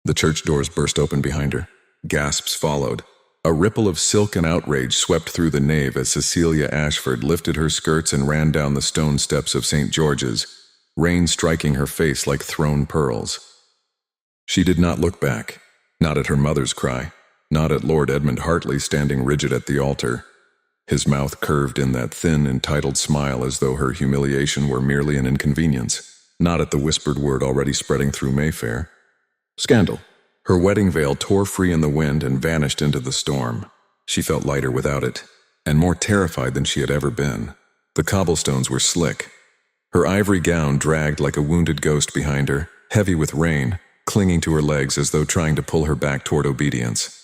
The church doors burst open behind her. Gasps followed. A ripple of silken outrage swept through the nave as Cecilia Ashford lifted her skirts and ran down the stone steps of St. George's, rain striking her face like thrown pearls. She did not look back, not at her mother's cry, not at Lord Edmund Hartley standing rigid at the altar, his mouth curved in that thin, entitled smile as though her humiliation were merely an inconvenience, not at the whispered word already spreading through Mayfair. Scandal. Her wedding veil tore free in the wind and vanished into the storm. She felt lighter without it, and more terrified than she had ever been. The cobblestones were slick. Her ivory gown dragged like a wounded ghost behind her, heavy with rain, clinging to her legs as though trying to pull her back toward obedience.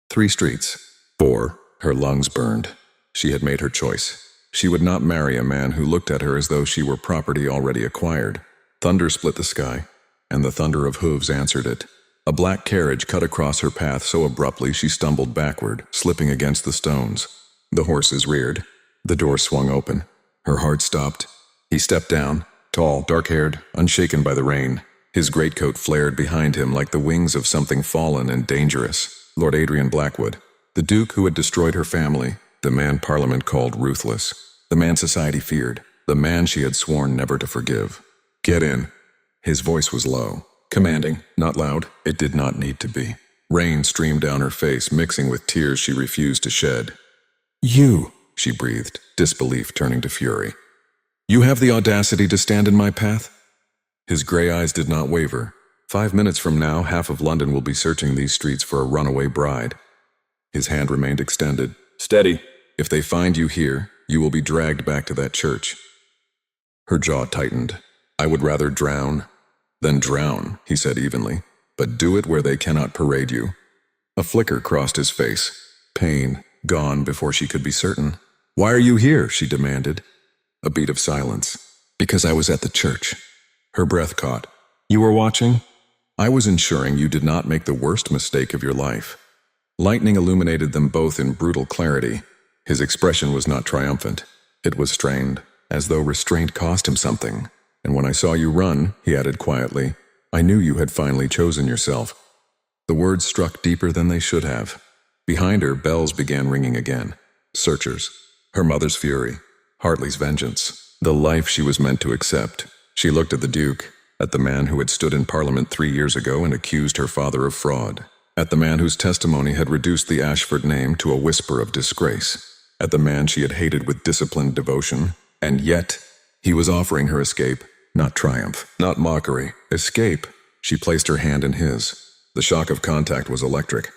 3 streets. 4. Her lungs burned. She had made her choice. She would not marry a man who looked at her as though she were property already acquired. Thunder split the sky, and the thunder of hooves answered it. A black carriage cut across her path so abruptly she stumbled backward, slipping against the stones. The horses reared. The door swung open. Her heart stopped. He stepped down, tall, dark-haired, unshaken by the rain. His greatcoat flared behind him like the wings of something fallen and dangerous. Lord Adrian Blackwood, the Duke who had destroyed her family, the man Parliament called ruthless, the man society feared, the man she had sworn never to forgive. Get in. His voice was low, commanding, not loud. It did not need to be. Rain streamed down her face, mixing with tears she refused to shed. You, she breathed, disbelief turning to fury. You have the audacity to stand in my path? His gray eyes did not waver. 5 minutes from now, half of London will be searching these streets for a runaway bride. His hand remained extended. Steady. If they find you here, you will be dragged back to that church. Her jaw tightened. I would rather drown than drown, he said evenly, but do it where they cannot parade you. A flicker crossed his face. Pain, gone before she could be certain. Why are you here? She demanded. A beat of silence. Because I was at the church. Her breath caught. You were watching? I was ensuring you did not make the worst mistake of your life. Lightning illuminated them both in brutal clarity. His expression was not triumphant. It was strained, as though restraint cost him something. And when I saw you run, he added quietly, I knew you had finally chosen yourself. The words struck deeper than they should have. Behind her, bells began ringing again. Searchers. Her mother's fury. Hartley's vengeance. The life she was meant to accept. She looked at the Duke, at the man who had stood in Parliament 3 years ago and accused her father of fraud, at the man whose testimony had reduced the Ashford name to a whisper of disgrace, at the man she had hated with disciplined devotion, and yet he was offering her escape, not triumph, not mockery, escape. She placed her hand in his. The shock of contact was electric.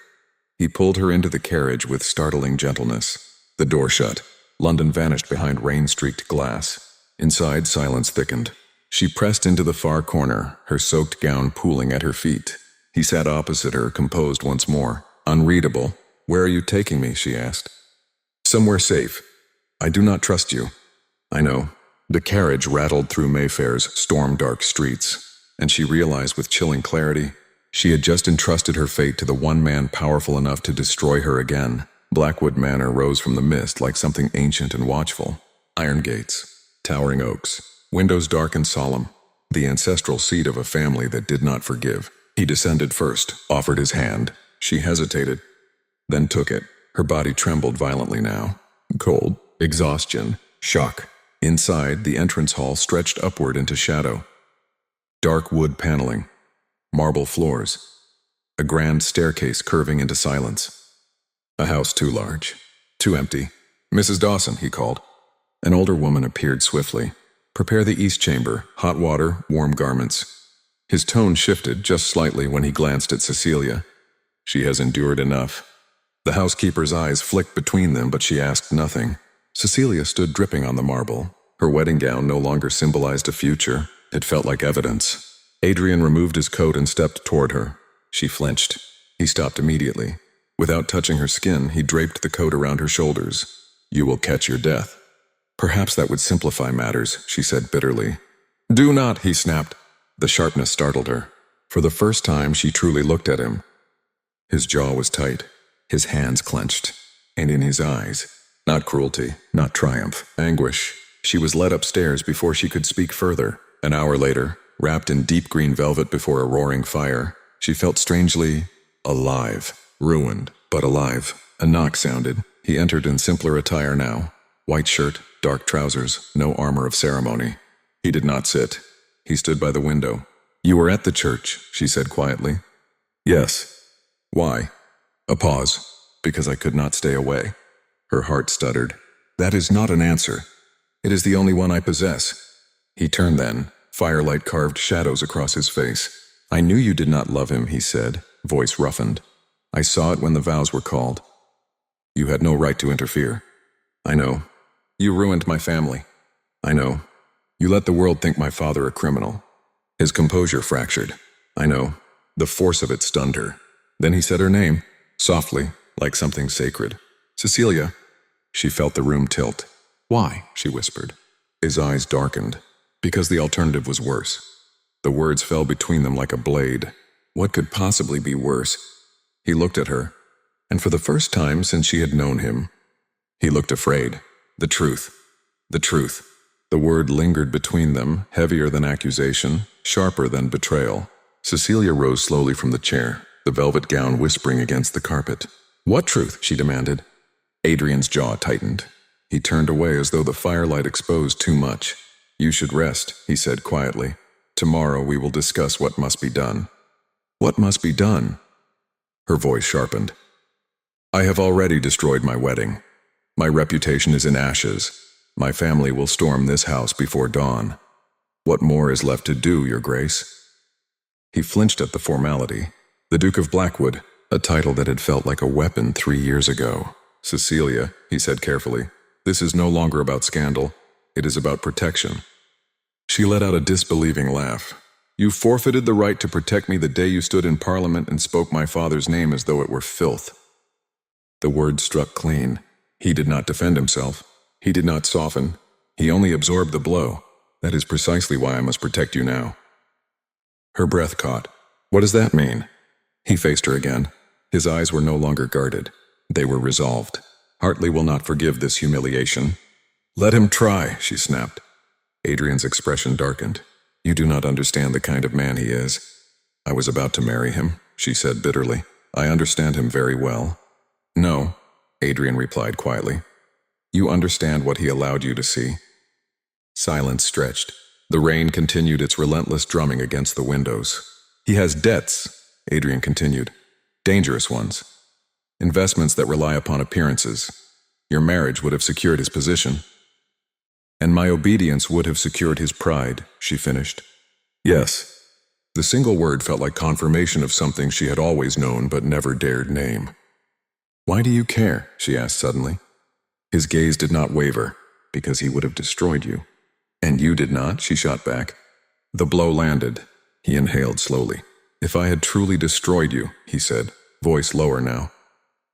He pulled her into the carriage with startling gentleness. The door shut. London vanished behind rain-streaked glass. Inside, silence thickened. She pressed into the far corner, her soaked gown pooling at her feet. He sat opposite her, composed once more. Unreadable. Where are you taking me? She asked. Somewhere safe. I do not trust you. I know. The carriage rattled through Mayfair's storm-dark streets, and she realized with chilling clarity she had just entrusted her fate to the one man powerful enough to destroy her again. Blackwood Manor rose from the mist like something ancient and watchful. Iron gates, towering oaks, windows dark and solemn, the ancestral seat of a family that did not forgive. He descended first, offered his hand. She hesitated, then took it. Her body trembled violently now. Cold, exhaustion, shock. Inside, the entrance hall stretched upward into shadow. Dark wood paneling, marble floors, a grand staircase curving into silence. A house too large, too empty. Mrs. Dawson, he called. An older woman appeared swiftly. Prepare the east chamber, hot water, warm garments. His tone shifted just slightly when he glanced at Cecilia. She has endured enough. The housekeeper's eyes flicked between them, but she asked nothing. Cecilia stood dripping on the marble. Her wedding gown no longer symbolized a future. It felt like evidence. Adrian removed his coat and stepped toward her. She flinched. He stopped immediately. Without touching her skin, he draped the coat around her shoulders. You will catch your death. Perhaps that would simplify matters, she said bitterly. Do not, he snapped. The sharpness startled her. For the first time, she truly looked at him. His jaw was tight, his hands clenched, and in his eyes, not cruelty, not triumph, anguish. She was led upstairs before she could speak further. An hour later, wrapped in deep green velvet before a roaring fire, She felt strangely alive, ruined, but alive. A knock sounded. He entered in simpler attire now. White shirt, dark trousers, no armor of ceremony. He did not sit. He stood by the window. "You were at the church," she said quietly. "Yes." "Why?" A pause. "Because I could not stay away." Her heart stuttered. "That is not an answer. It is the only one I possess." He turned then. Firelight carved shadows across his face. "I knew you did not love him," he said, voice roughened. "I saw it when the vows were called. You had no right to interfere. I know. You ruined my family. I know. You let the world think my father a criminal." His composure fractured. "I know." The force of it stunned her. Then he said her name, softly, like something sacred. "Cecilia." She felt the room tilt. "Why?" she whispered. His eyes darkened. Because the alternative was worse. The words fell between them like a blade. What could possibly be worse? He looked at her, and for the first time since she had known him, he looked afraid. The truth. The truth. The word lingered between them, heavier than accusation, sharper than betrayal. Cecilia rose slowly from the chair, the velvet gown whispering against the carpet. "What truth?" she demanded. Adrian's jaw tightened. He turned away as though the firelight exposed too much. "You should rest," he said quietly. "Tomorrow we will discuss what must be done." "What must be done?" Her voice sharpened. "I have already destroyed my wedding. My reputation is in ashes. My family will storm this house before dawn. What more is left to do, Your Grace?" He flinched at the formality. The Duke of Blackwood, a title that had felt like a weapon 3 years ago. "Cecilia," he said carefully, "this is no longer about scandal. It is about protection." She let out a disbelieving laugh. "You forfeited the right to protect me the day you stood in Parliament and spoke my father's name as though it were filth." The word struck clean. He did not defend himself. He did not soften. He only absorbed the blow. "That is precisely why I must protect you now." Her breath caught. "What does that mean?" He faced her again. His eyes were no longer guarded. They were resolved. "Hartley will not forgive this humiliation." "Let him try," she snapped. Adrian's expression darkened. "You do not understand the kind of man he is." "I was about to marry him," she said bitterly. "I understand him very well." "No," Adrian replied quietly. "You understand what he allowed you to see." Silence stretched. The rain continued its relentless drumming against the windows. "He has debts," Adrian continued. "Dangerous ones. Investments that rely upon appearances. Your marriage would have secured his position." "And my obedience would have secured his pride," she finished. "Yes." The single word felt like confirmation of something she had always known but never dared name. "Why do you care?" she asked suddenly. His gaze did not waver. "Because he would have destroyed you." "And you did not?" she shot back. The blow landed. He inhaled slowly. "If I had truly destroyed you," he said, voice lower now,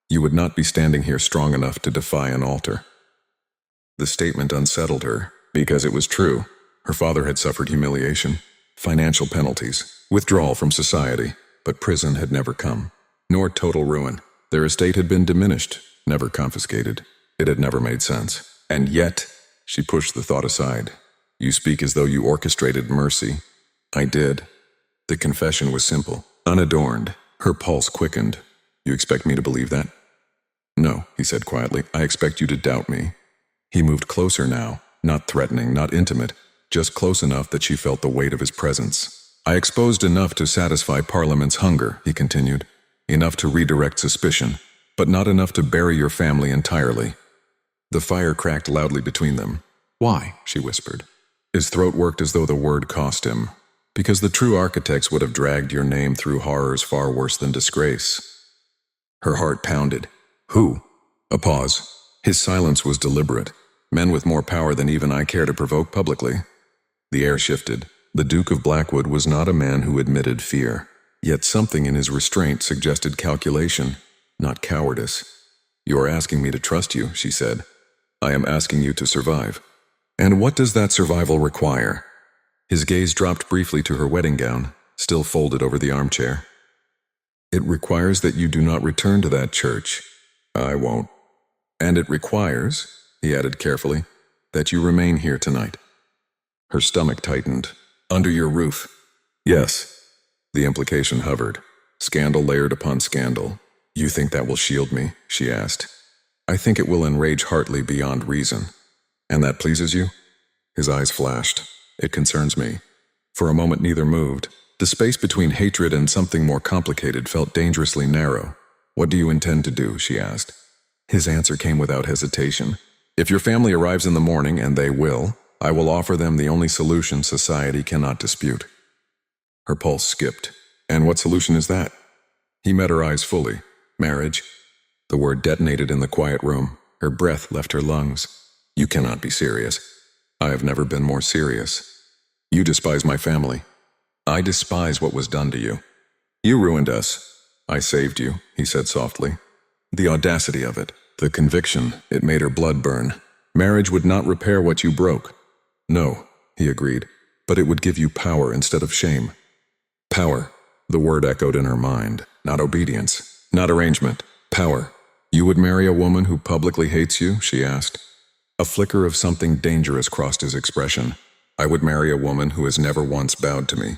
"you would not be standing here strong enough to defy an altar." The statement unsettled her, because it was true. Her father had suffered humiliation, financial penalties, withdrawal from society, but prison had never come, nor total ruin. Their estate had been diminished, never confiscated. It had never made sense. And yet, she pushed the thought aside. "You speak as though you orchestrated mercy." "I did." The confession was simple, unadorned. Her pulse quickened. "You expect me to believe that?" "No," he said quietly. "I expect you to doubt me." He moved closer now, not threatening, not intimate, just close enough that she felt the weight of his presence. "I exposed enough to satisfy Parliament's hunger," he continued. "Enough to redirect suspicion, but not enough to bury your family entirely." The fire cracked loudly between them. "Why?" she whispered. His throat worked as though the word cost him. "Because the true architects would have dragged your name through horrors far worse than disgrace." Her heart pounded. "Who?" A pause. His silence was deliberate. "Men with more power than even I care to provoke publicly." The air shifted. The Duke of Blackwood was not a man who admitted fear. Yet something in his restraint suggested calculation, not cowardice. "You are asking me to trust you," she said. "I am asking you to survive." "And what does that survival require?" His gaze dropped briefly to her wedding gown, still folded over the armchair. "It requires that you do not return to that church." "I won't." "And it requires," he added carefully, "that you remain here tonight." Her stomach tightened. "Under your roof." "Yes." The implication hovered. scandal layered upon scandal. You think that will shield me? She asked. I think it will enrage Hartley beyond reason. And that pleases you? His eyes flashed. It concerns me. For a moment neither moved. The space between hatred and something more complicated felt dangerously narrow. What do you intend to do? She asked. His answer came without hesitation. If your family arrives in the morning, and they will, I will offer them the only solution society cannot dispute. Her pulse skipped. And what solution is that? He met her eyes fully. Marriage. The word detonated in the quiet room. Her breath left her lungs. You cannot be serious. I have never been more serious. You despise my family. I despise what was done to you. You ruined us. I saved you, he said softly. The audacity of it, the conviction, it made her blood burn. Marriage would not repair what you broke. No, he agreed, but it would give you power instead of shame. Power. The word echoed in her mind. Not obedience, not arrangement. Power. You would marry a woman who publicly hates you? She asked. A flicker of something dangerous crossed his expression. I would marry a woman who has never once bowed to me.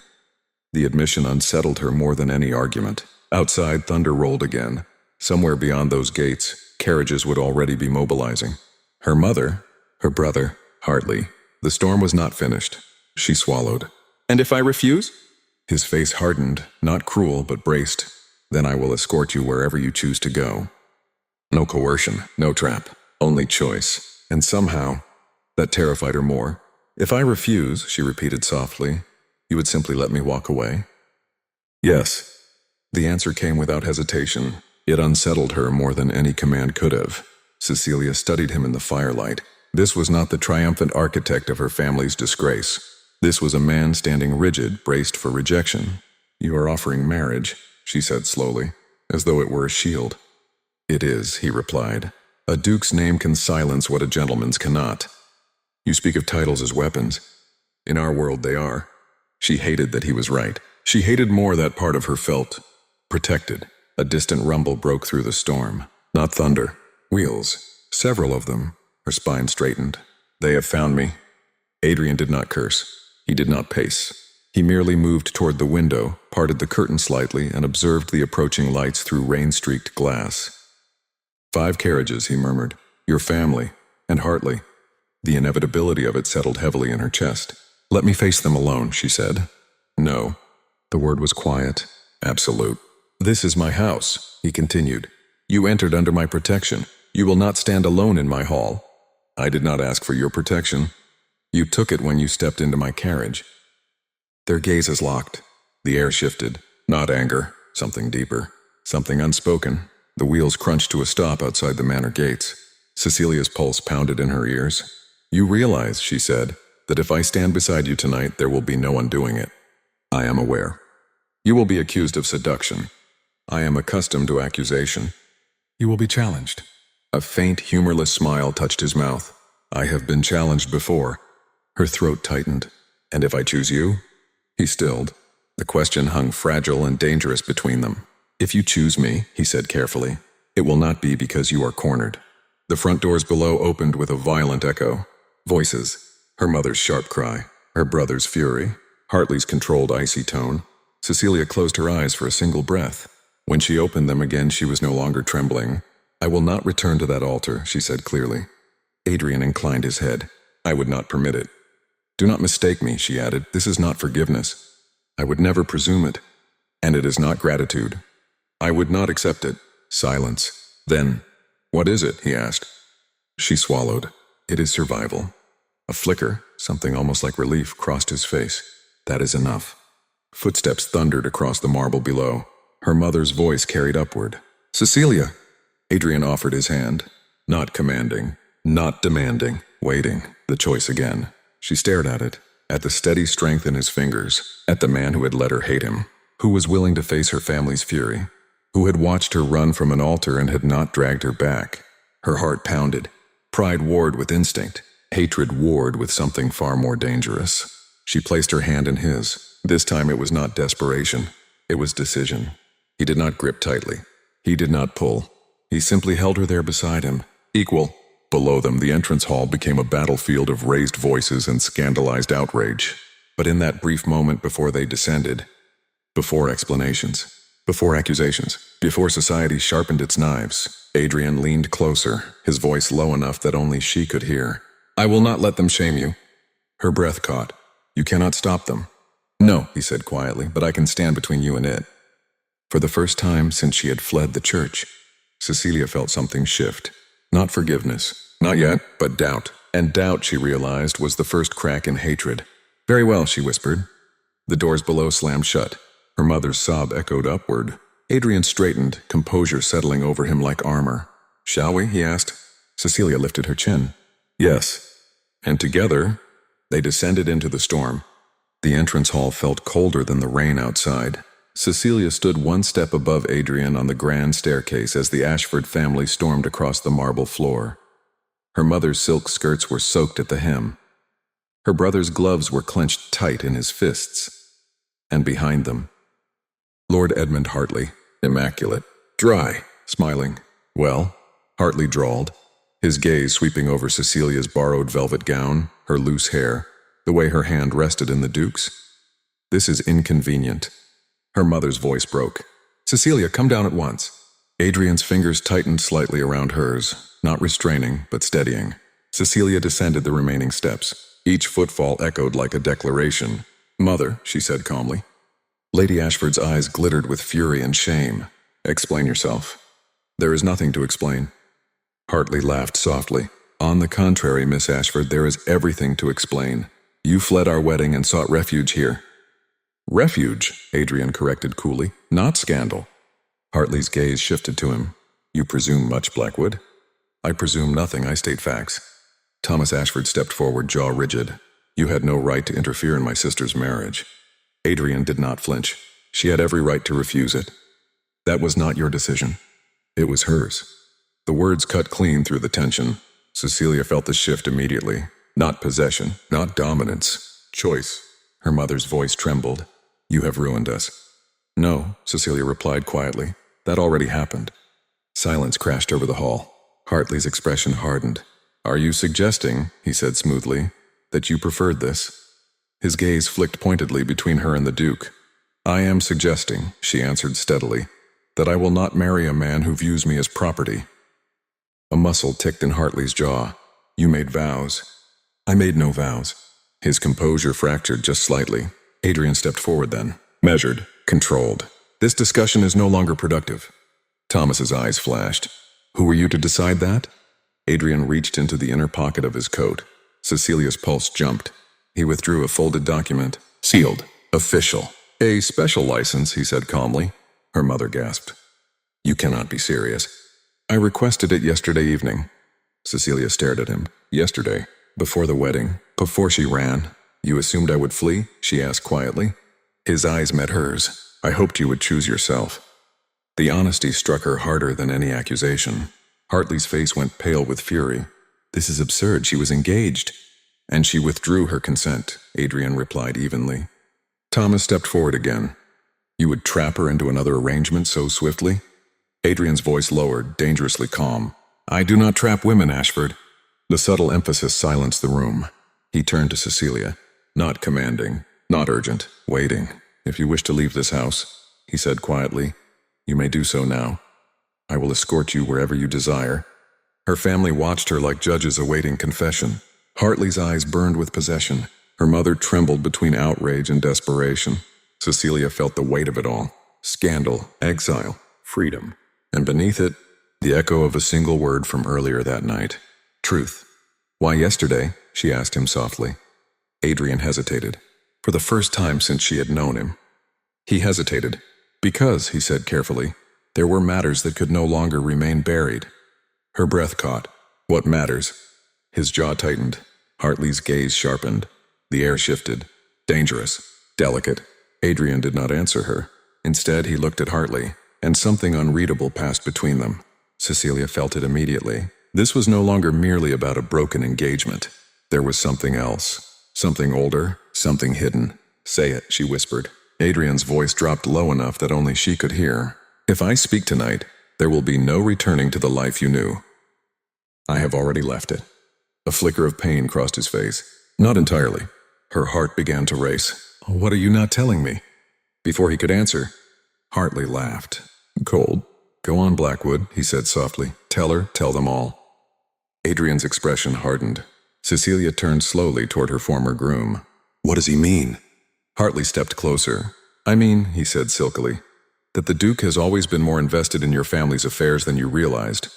The admission unsettled her more than any argument. Outside, thunder rolled again. Somewhere beyond those gates, carriages would already be mobilizing. Her mother, her brother, Hartley. The storm was not finished. She swallowed. And if I refuse? His face hardened, not cruel, but braced. Then I will escort you wherever you choose to go. No coercion, no trap, only choice. And somehow, that terrified her more. If I refuse, she repeated softly, you would simply let me walk away? Yes. The answer came without hesitation. It unsettled her more than any command could have. Cecilia studied him in the firelight. This was not the triumphant architect of her family's disgrace. This was a man standing rigid, braced for rejection. You are offering marriage, she said slowly, as though it were a shield. It is, he replied. A duke's name can silence what a gentleman's cannot. You speak of titles as weapons. In our world they are. She hated that he was right. She hated more that part of her felt protected. A distant rumble broke through the storm. Not thunder. Wheels. Several of them. Her spine straightened. They have found me. Adrian did not curse. He did not pace. He merely moved toward the window, parted the curtain slightly, and observed the approaching lights through rain-streaked glass. 5 carriages, he murmured. Your family. And Hartley. The inevitability of it settled heavily in her chest. Let me face them alone, she said. No. The word was quiet. Absolute. This is my house, he continued. You entered under my protection. You will not stand alone in my hall. I did not ask for your protection. You took it when you stepped into my carriage. Their gazes locked. The air shifted. Not anger. Something deeper. Something unspoken. The wheels crunched to a stop outside the manor gates. Cecilia's pulse pounded in her ears. You realize, she said, that if I stand beside you tonight, there will be no undoing it. I am aware. You will be accused of seduction. I am accustomed to accusation. You will be challenged. A faint, humorless smile touched his mouth. I have been challenged before. Her throat tightened. And if I choose you? He stilled. The question hung fragile and dangerous between them. If you choose me, he said carefully, it will not be because you are cornered. The front doors below opened with a violent echo. Voices. Her mother's sharp cry. Her brother's fury. Hartley's controlled icy tone. Cecilia closed her eyes for a single breath. When she opened them again, she was no longer trembling. I will not return to that altar, she said clearly. Adrian inclined his head. I would not permit it. Do not mistake me, she added. This is not forgiveness. I would never presume it. And it is not gratitude. I would not accept it. Silence. Then, what is it? He asked. She swallowed. It is survival. A flicker, something almost like relief, crossed his face. That is enough. Footsteps thundered across the marble below. Her mother's voice carried upward. Cecilia! Adrian offered his hand. Not commanding. Not demanding. Waiting. The choice again. She stared at it. At the steady strength in his fingers. At the man who had let her hate him. Who was willing to face her family's fury. Who had watched her run from an altar and had not dragged her back. Her heart pounded. Pride warred with instinct. Hatred warred with something far more dangerous. She placed her hand in his. This time it was not desperation. It was decision. He did not grip tightly. He did not pull. He simply held her there beside him. Equal. Below them, the entrance hall became a battlefield of raised voices and scandalized outrage. But in that brief moment before they descended, before explanations, Before accusations, before society sharpened its knives, Adrian leaned closer, his voice low enough that only she could hear. I will not let them shame you. Her breath caught. You cannot stop them. No, he said quietly, but I can stand between you and it. For the first time since she had fled the church, Cecilia felt something shift. Not forgiveness. Not yet, but doubt. And doubt, she realized, was the first crack in hatred. Very well, she whispered. The doors below slammed shut. Her mother's sob echoed upward. Adrian straightened, composure settling over him like armor. Shall we? He asked. Cecilia lifted her chin. Yes. And together, they descended into the storm. The entrance hall felt colder than the rain outside. Cecilia stood one step above Adrian on the grand staircase as the Ashford family stormed across the marble floor. Her mother's silk skirts were soaked at the hem. Her brother's gloves were clenched tight in his fists. And behind them, Lord Edmund Hartley, immaculate, dry, smiling. Well, Hartley drawled, his gaze sweeping over Cecilia's borrowed velvet gown, her loose hair, the way her hand rested in the Duke's. This is inconvenient. Her mother's voice broke. Cecilia, come down at once. Adrian's fingers tightened slightly around hers, not restraining, but steadying. Cecilia descended the remaining steps. Each footfall echoed like a declaration. Mother, she said calmly. Lady Ashford's eyes glittered with fury and shame. Explain yourself. There is nothing to explain. Hartley laughed softly. On the contrary, Miss Ashford, there is everything to explain. You fled our wedding and sought refuge here. Refuge, Adrian corrected coolly, not scandal. Hartley's gaze shifted to him. You presume much, Blackwood? I presume nothing, I state facts. Thomas Ashford stepped forward, jaw rigid. You had no right to interfere in my sister's marriage. Adrian did not flinch. She had every right to refuse it. That was not your decision. It was hers. The words cut clean through the tension. Cecilia felt the shift immediately. Not possession, not dominance. Choice. Her mother's voice trembled. You have ruined us. No, Cecilia replied quietly. That already happened. Silence crashed over the hall. Hartley's expression hardened. Are you suggesting, he said smoothly, that you preferred this? His gaze flicked pointedly between her and the Duke. I am suggesting, she answered steadily, that I will not marry a man who views me as property. A muscle ticked in Hartley's jaw. You made vows. I made no vows. His composure fractured just slightly. Adrian stepped forward then, measured, controlled. This discussion is no longer productive. Thomas's eyes flashed. Who were you to decide that? Adrian reached into the inner pocket of his coat. Cecilia's pulse jumped. He withdrew a folded document. Sealed. Official. A special license, he said calmly. Her mother gasped. You cannot be serious. I requested it yesterday evening. Cecilia stared at him. Yesterday, before the wedding, before she ran. You assumed I would flee? She asked quietly. His eyes met hers. I hoped you would choose yourself. The honesty struck her harder than any accusation. Hartley's face went pale with fury. This is absurd. She was engaged. And she withdrew her consent, Adrian replied evenly. Thomas stepped forward again. You would trap her into another arrangement so swiftly? Adrian's voice lowered, dangerously calm. I do not trap women, Ashford. The subtle emphasis silenced the room. He turned to Cecilia. Not commanding, not urgent, waiting. If you wish to leave this house, he said quietly, you may do so now. I will escort you wherever you desire. Her family watched her like judges awaiting confession. Hartley's eyes burned with possession. Her mother trembled between outrage and desperation. Cecilia felt the weight of it all. Scandal, exile, freedom. And beneath it, the echo of a single word from earlier that night. Truth. Why yesterday? She asked him softly. Adrian hesitated. For the first time since she had known him. He hesitated. Because, he said carefully, there were matters that could no longer remain buried. Her breath caught. What matters? His jaw tightened. Hartley's gaze sharpened. The air shifted. Dangerous. Delicate. Adrian did not answer her. Instead, he looked at Hartley, and something unreadable passed between them. Cecilia felt it immediately. This was no longer merely about a broken engagement. There was something else. Something older, something hidden. Say it, she whispered. Adrian's voice dropped low enough that only she could hear. If I speak tonight, there will be no returning to the life you knew. I have already left it. A flicker of pain crossed his face. Not entirely. Her heart began to race. What are you not telling me? Before he could answer, Hartley laughed. Cold. Go on, Blackwood, he said softly. Tell them all. Adrian's expression hardened. Cecilia turned slowly toward her former groom. What does he mean? Hartley stepped closer. I mean, he said silkily, that the Duke has always been more invested in your family's affairs than you realized.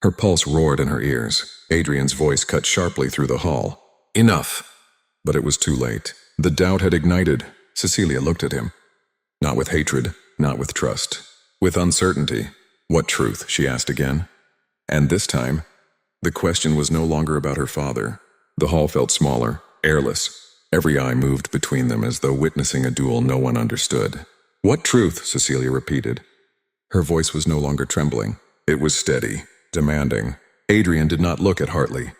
Her pulse roared in her ears. Adrian's voice cut sharply through the hall. Enough! But it was too late. The doubt had ignited. Cecilia looked at him. Not with hatred, not with trust. With uncertainty. What truth? She asked again. And this time, the question was no longer about her father. The hall felt smaller, airless. Every eye moved between them as though witnessing a duel no one understood. What truth? Cecilia repeated. Her voice was no longer trembling. It was steady, demanding. Adrian did not look at Hartley.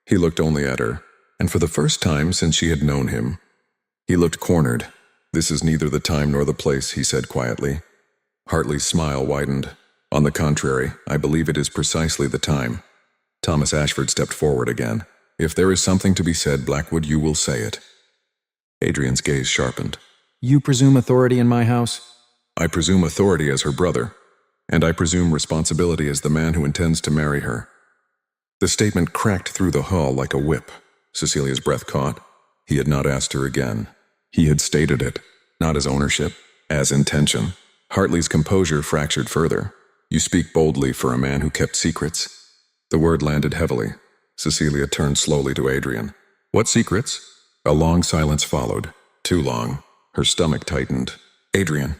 He looked only at her, and for the first time since she had known him, he looked cornered. This is neither the time nor the place, he said quietly. Hartley's smile widened. On the contrary, I believe it is precisely the time. Thomas Ashford stepped forward again. If there is something to be said, Blackwood, you will say it. Adrian's gaze sharpened. You presume authority in my house? I presume authority as her brother, and I presume responsibility as the man who intends to marry her. The statement cracked through the hall like a whip. Cecilia's breath caught. He had not asked her again. He had stated it, not as ownership, as intention. Hartley's composure fractured further. You speak boldly for a man who kept secrets. The word landed heavily. Cecilia turned slowly to Adrian. What secrets? A long silence followed. Too long. Her stomach tightened. Adrian.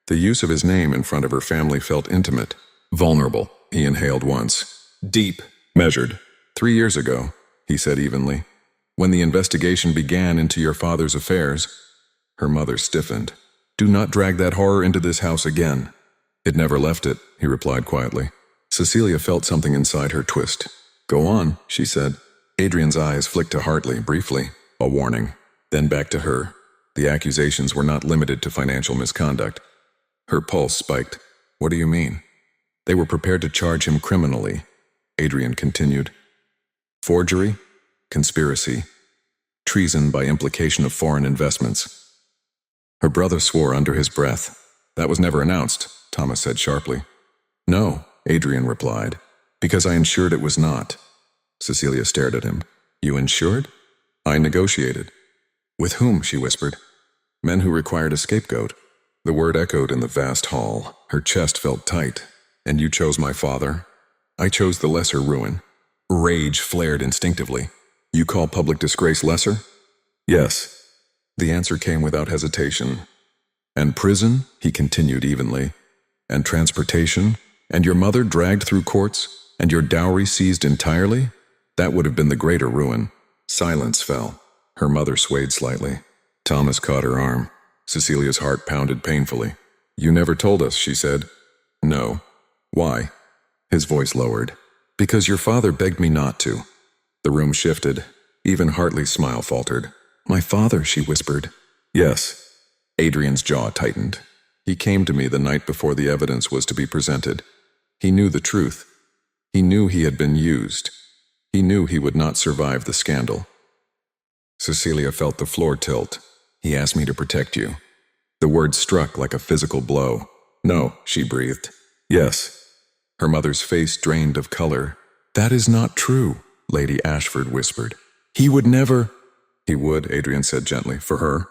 The use of his name in front of her family felt intimate. Vulnerable. He inhaled once. Deep. Measured. 3 years ago, he said evenly. When the investigation began into your father's affairs, her mother stiffened. Do not drag that horror into this house again. It never left it, he replied quietly. Cecilia felt something inside her twist. Go on, she said. Adrian's eyes flicked to Hartley briefly, a warning, then back to her. The accusations were not limited to financial misconduct. Her pulse spiked. What do you mean? They were prepared to charge him criminally, Adrian continued. Forgery, conspiracy, treason by implication of foreign investments. Her brother swore under his breath. That was never announced, Thomas said sharply. No, Adrian replied, because I ensured it was not. Cecilia stared at him. You ensured? I negotiated. With whom? She whispered. Men who required a scapegoat. The word echoed in the vast hall. Her chest felt tight. And you chose my father? I chose the lesser ruin. Rage flared instinctively. You call public disgrace lesser? Yes. The answer came without hesitation. And prison? He continued evenly. And transportation? And your mother dragged through courts? And your dowry seized entirely? That would have been the greater ruin. Silence fell. Her mother swayed slightly. Thomas caught her arm. Cecilia's heart pounded painfully. You never told us, she said. No. Why? His voice lowered. Because your father begged me not to. The room shifted. Even Hartley's smile faltered. My father, she whispered. Yes. Adrian's jaw tightened. He came to me the night before the evidence was to be presented. He knew the truth. He knew he had been used. He knew he would not survive the scandal. Cecilia felt the floor tilt. He asked me to protect you. The word struck like a physical blow. No, she breathed. Yes. Her mother's face drained of color. That is not true, Lady Ashford whispered. He would never... He would, Adrian said gently, for her.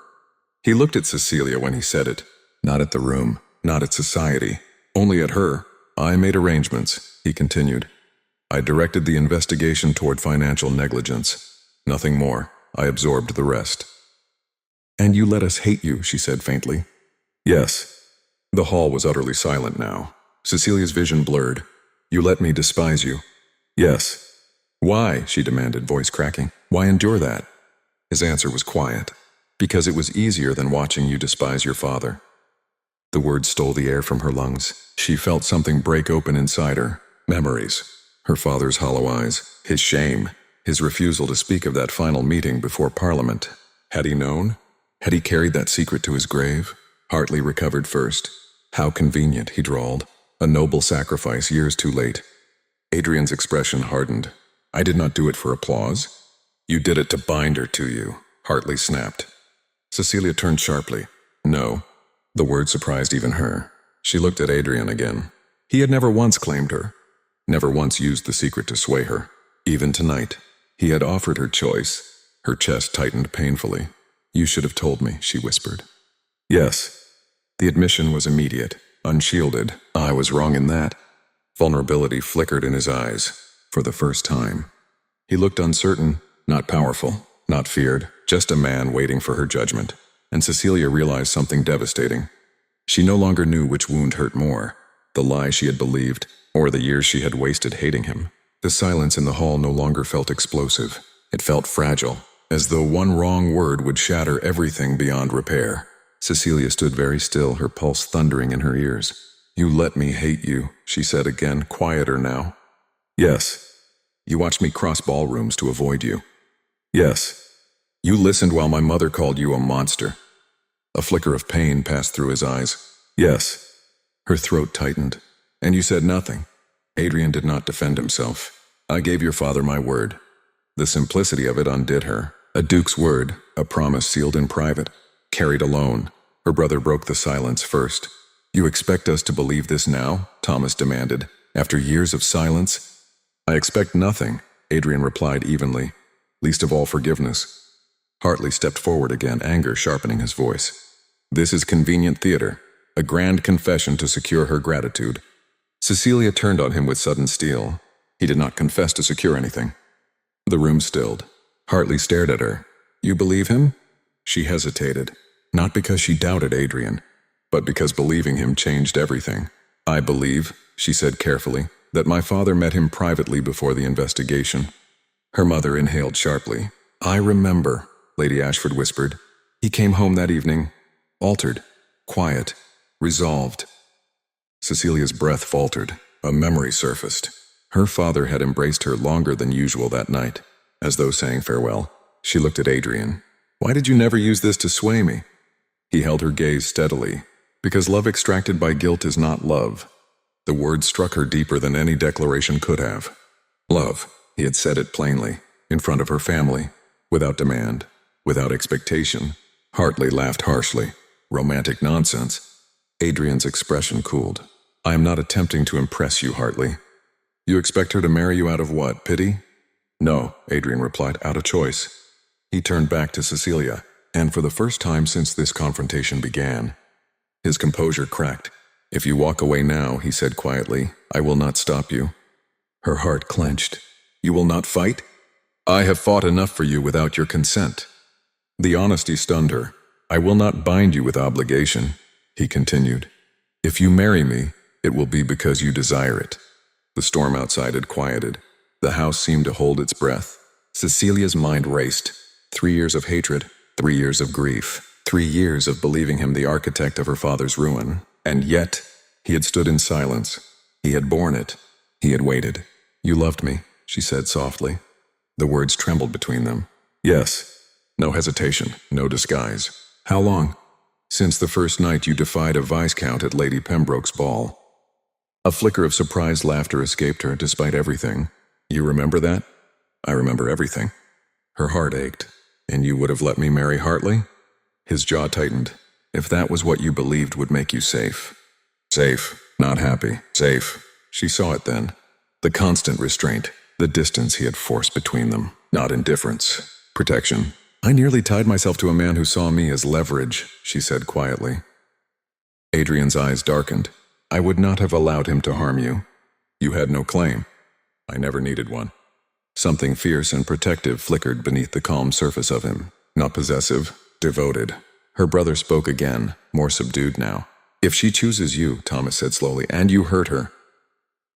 He looked at Cecilia when he said it. Not at the room, not at society, only at her. I made arrangements, he continued. I directed the investigation toward financial negligence. Nothing more. I absorbed the rest. And you let us hate you, she said faintly. Yes. The hall was utterly silent now. Cecilia's vision blurred. You let me despise you. Yes. Why? She demanded, voice cracking. Why endure that? His answer was quiet. Because it was easier than watching you despise your father. The words stole the air from her lungs. She felt something break open inside her. Memories. Her father's hollow eyes. His shame. His refusal to speak of that final meeting before Parliament. Had he known? Had he carried that secret to his grave? Hartley recovered first. How convenient, he drawled. A noble sacrifice years too late. Adrian's expression hardened. I did not do it for applause. You did it to bind her to you, Hartley snapped. Cecilia turned sharply. No. The word surprised even her. She looked at Adrian again. He had never once claimed her, never once used the secret to sway her. Even tonight, he had offered her choice. Her chest tightened painfully. "You should have told me," she whispered. "Yes." The admission was immediate, unshielded. "I was wrong in that." Vulnerability flickered in his eyes, for the first time. He looked uncertain, not powerful, not feared, just a man waiting for her judgment. And Cecilia realized something devastating. She no longer knew which wound hurt more, the lie she had believed, or the years she had wasted hating him. The silence in the hall no longer felt explosive. It felt fragile, as though one wrong word would shatter everything beyond repair. Cecilia stood very still, her pulse thundering in her ears. "You let me hate you," she said again, quieter now. "Yes. You watched me cross ballrooms to avoid you. Yes. You listened while my mother called you a monster." A flicker of pain passed through his eyes. "Yes." Her throat tightened. "And you said nothing." Adrian did not defend himself. "I gave your father my word." The simplicity of it undid her. A duke's word, a promise sealed in private, carried alone. Her brother broke the silence first. "You expect us to believe this now?" Thomas demanded, after years of silence. "I expect nothing," Adrian replied evenly, "least of all forgiveness." Hartley stepped forward again, anger sharpening his voice. "This is convenient theater, a grand confession to secure her gratitude." Cecilia turned on him with sudden steel. He did not confess to secure anything. The room stilled. Hartley stared at her. "You believe him?" She hesitated, not because she doubted Adrian, but because believing him changed everything. "I believe," she said carefully, "that my father met him privately before the investigation." Her mother inhaled sharply. "I remember," Lady Ashford whispered. "He came home that evening, altered, quiet, resolved." Cecilia's breath faltered. A memory surfaced. Her father had embraced her longer than usual that night, as though saying farewell. She looked at Adrian. "Why did you never use this to sway me?" He held her gaze steadily. "Because love extracted by guilt is not love." The word struck her deeper than any declaration could have. Love. He had said it plainly, in front of her family, without demand, without expectation. Hartley laughed harshly. "Romantic nonsense." Adrian's expression cooled. "I am not attempting to impress you, Hartley." "You expect her to marry you out of what, pity?" "No," Adrian replied, "out of choice." He turned back to Cecilia, and for the first time since this confrontation began, his composure cracked. "If you walk away now," he said quietly, "I will not stop you." Her heart clenched. "You will not fight?" "I have fought enough for you without your consent." The honesty stunned her. "I will not bind you with obligation," he continued. "If you marry me, it will be because you desire it." The storm outside had quieted. The house seemed to hold its breath. Cecilia's mind raced. 3 years of hatred, 3 years of grief, 3 years of believing him the architect of her father's ruin. And yet, he had stood in silence. He had borne it. He had waited. "You loved me," she said softly. The words trembled between them. "Yes." No hesitation, no disguise. "How long?" "Since the first night you defied a viscount at Lady Pembroke's ball." A flicker of surprised laughter escaped her, despite everything. "You remember that?" "I remember everything." Her heart ached. "And you would have let me marry Hartley?" His jaw tightened. "If that was what you believed would make you safe." Safe, not happy. Safe. She saw it then. The constant restraint, the distance he had forced between them. Not indifference. Protection. "I nearly tied myself to a man who saw me as leverage," she said quietly. Adrian's eyes darkened. "I would not have allowed him to harm you. You had no claim. I never needed one." Something fierce and protective flickered beneath the calm surface of him. Not possessive, devoted. Her brother spoke again, more subdued now. "If she chooses you," Thomas said slowly, "and you hurt her."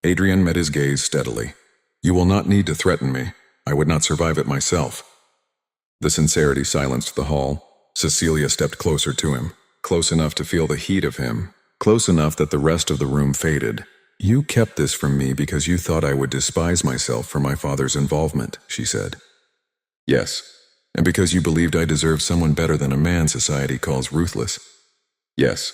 Adrian met his gaze steadily. "You will not need to threaten me. I would not survive it myself." The sincerity silenced the hall. Cecilia stepped closer to him, close enough to feel the heat of him, close enough that the rest of the room faded. "You kept this from me because you thought I would despise myself for my father's involvement," she said. "Yes, and because you believed I deserved someone better than a man society calls ruthless." "Yes."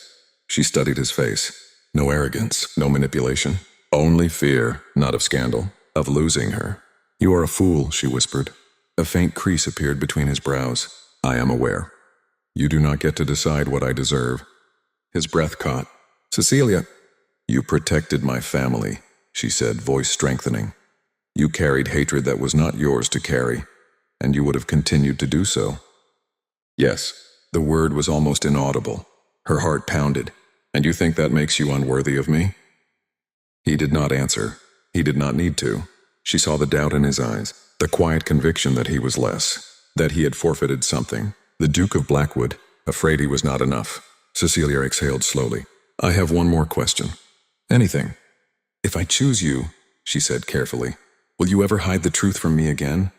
She studied his face. No arrogance, no manipulation. Only fear, not of scandal, of losing her. "You are a fool," she whispered. A faint crease appeared between his brows. "I am aware. You do not get to decide what I deserve." His breath caught. Cecilia, you protected my family, she said, voice strengthening. You carried hatred that was not yours to carry, and you would have continued to do so. Yes, the word was almost inaudible. Her heart pounded. And you think that makes you unworthy of me? He did not answer. He did not need to. She saw the doubt in his eyes, the quiet conviction that he was less, that he had forfeited something. The Duke of Blackwood, afraid he was not enough. Cecilia exhaled slowly. I have one more question. Anything. If I choose you, she said carefully, will you ever hide the truth from me again?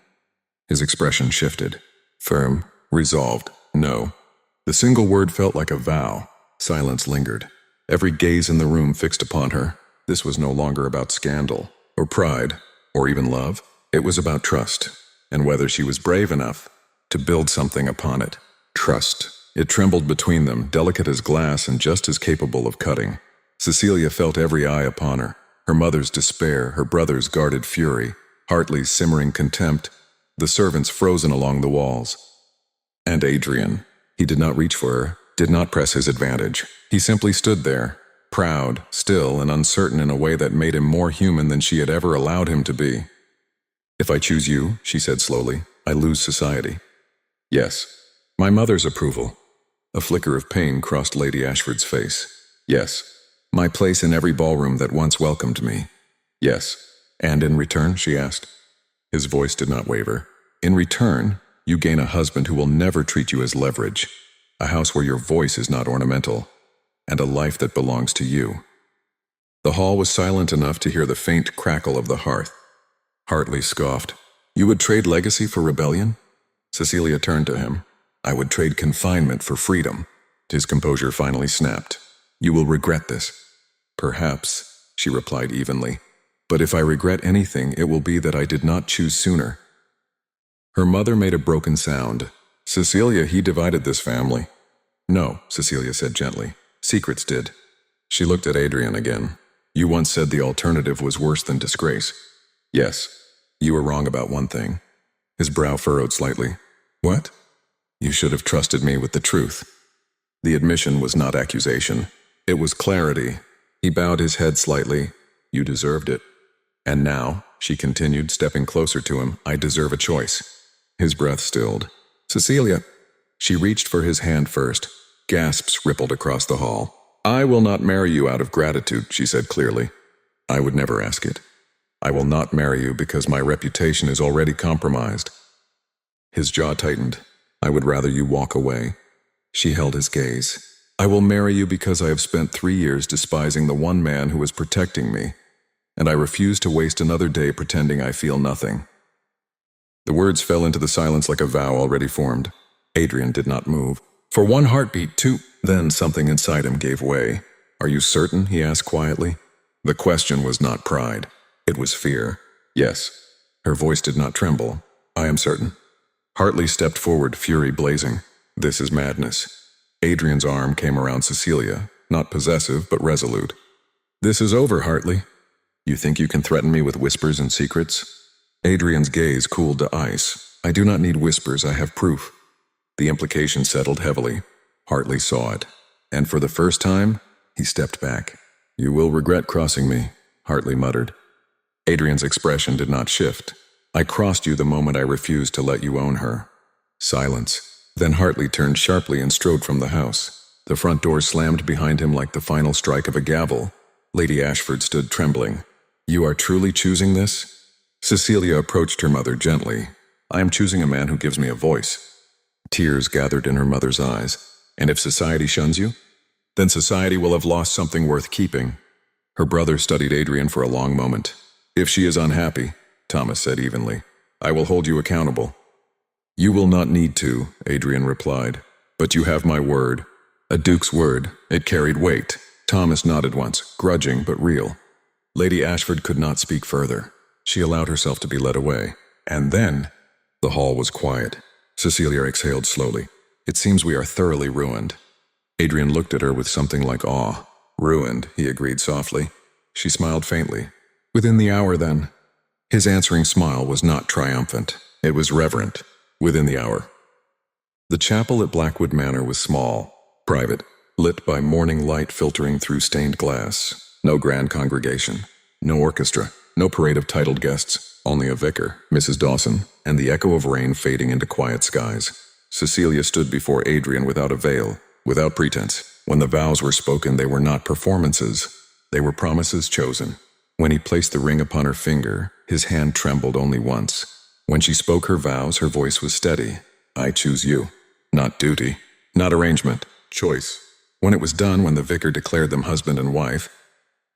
His expression shifted. Firm, resolved, no. The single word felt like a vow. Silence lingered. Every gaze in the room fixed upon her. This was no longer about scandal, or pride, or even love. It was about trust, and whether she was brave enough to build something upon it. Trust. It trembled between them, delicate as glass and just as capable of cutting. Cecilia felt every eye upon her. Her mother's despair, her brother's guarded fury, Hartley's simmering contempt, the servants frozen along the walls. And Adrian. He did not reach for her, did not press his advantage. He simply stood there, proud, still, and uncertain in a way that made him more human than she had ever allowed him to be. If I choose you, she said slowly, I lose society. Yes. My mother's approval. A flicker of pain crossed Lady Ashford's face. Yes. My place in every ballroom that once welcomed me. Yes. And in return, she asked. His voice did not waver. In return, you gain a husband who will never treat you as leverage, a house where your voice is not ornamental, and a life that belongs to you. The hall was silent enough to hear the faint crackle of the hearth. Hartley scoffed. You would trade legacy for rebellion? Cecilia turned to him. I would trade confinement for freedom. His composure finally snapped. You will regret this. Perhaps, she replied evenly. But if I regret anything, it will be that I did not choose sooner. Her mother made a broken sound. Cecilia, he divided this family. No, Cecilia said gently. Secrets did. She looked at Adrian again. You once said the alternative was worse than disgrace. Yes, you were wrong about one thing. His brow furrowed slightly. What? You should have trusted me with the truth. The admission was not accusation. It was clarity. He bowed his head slightly. You deserved it. And now, she continued, stepping closer to him, I deserve a choice. His breath stilled. Cecilia. She reached for his hand first. Gasps rippled across the hall. I will not marry you out of gratitude, she said clearly. I would never ask it. I will not marry you because my reputation is already compromised. His jaw tightened. I would rather you walk away. She held his gaze. I will marry you because I have spent 3 years despising the one man who is protecting me, and I refuse to waste another day pretending I feel nothing. The words fell into the silence like a vow already formed. Adrian did not move. For one heartbeat, two. Then something inside him gave way. Are you certain? He asked quietly. The question was not pride. It was fear. Yes. Her voice did not tremble. I am certain. Hartley stepped forward, fury blazing. This is madness. Adrian's arm came around Cecilia, not possessive, but resolute. This is over, Hartley. You think you can threaten me with whispers and secrets? Adrian's gaze cooled to ice. I do not need whispers, I have proof. The implication settled heavily. Hartley saw it. And for the first time, he stepped back. You will regret crossing me, Hartley muttered. Adrian's expression did not shift. I crossed you the moment I refused to let you own her. Silence. Then Hartley turned sharply and strode from the house. The front door slammed behind him like the final strike of a gavel. Lady Ashford stood trembling. You are truly choosing this? Cecilia approached her mother gently. I am choosing a man who gives me a voice. Tears gathered in her mother's eyes. And if society shuns you? Then society will have lost something worth keeping. Her brother studied Adrian for a long moment. If she is unhappy, Thomas said evenly, I will hold you accountable. You will not need to, Adrian replied. But you have my word. A duke's word. It carried weight. Thomas nodded once, grudging but real. Lady Ashford could not speak further. She allowed herself to be led away. And then, the hall was quiet. Cecilia exhaled slowly. It seems we are thoroughly ruined. Adrian looked at her with something like awe. Ruined, he agreed softly. She smiled faintly. Within the hour, then. His answering smile was not triumphant. It was reverent. Within the hour. The chapel at Blackwood Manor was small, private. lit by morning light filtering through stained glass. No grand congregation, no orchestra, no parade of titled guests, only a vicar, Mrs. Dawson, and the echo of rain fading into quiet skies. Cecilia stood before Adrian without a veil, without pretense. When the vows were spoken, they were not performances. They were promises chosen. When he placed the ring upon her finger, his hand trembled only once. When she spoke her vows, her voice was steady. I choose you. Not duty. Not arrangement. Choice. When it was done, when the vicar declared them husband and wife,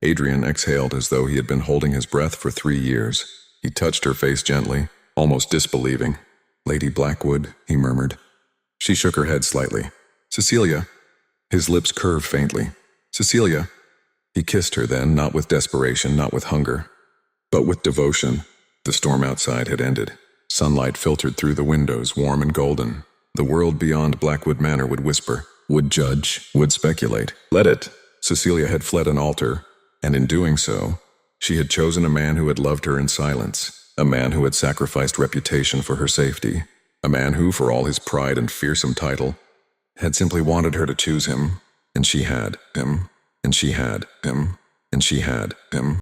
Adrian exhaled as though he had been holding his breath for 3 years. He touched her face gently, almost disbelieving. Lady Blackwood, he murmured. She shook her head slightly. Cecilia. His lips curved faintly. Cecilia. He kissed her then, not with desperation, not with hunger, but with devotion. The storm outside had ended. Sunlight filtered through the windows, warm and golden. The world beyond Blackwood Manor would whisper, would judge, would speculate. Let it. Cecilia had fled an altar, and in doing so, she had chosen a man who had loved her in silence, a man who had sacrificed reputation for her safety, a man who, for all his pride and fearsome title, had simply wanted her to choose him, and she had him, and she had him, and she had him.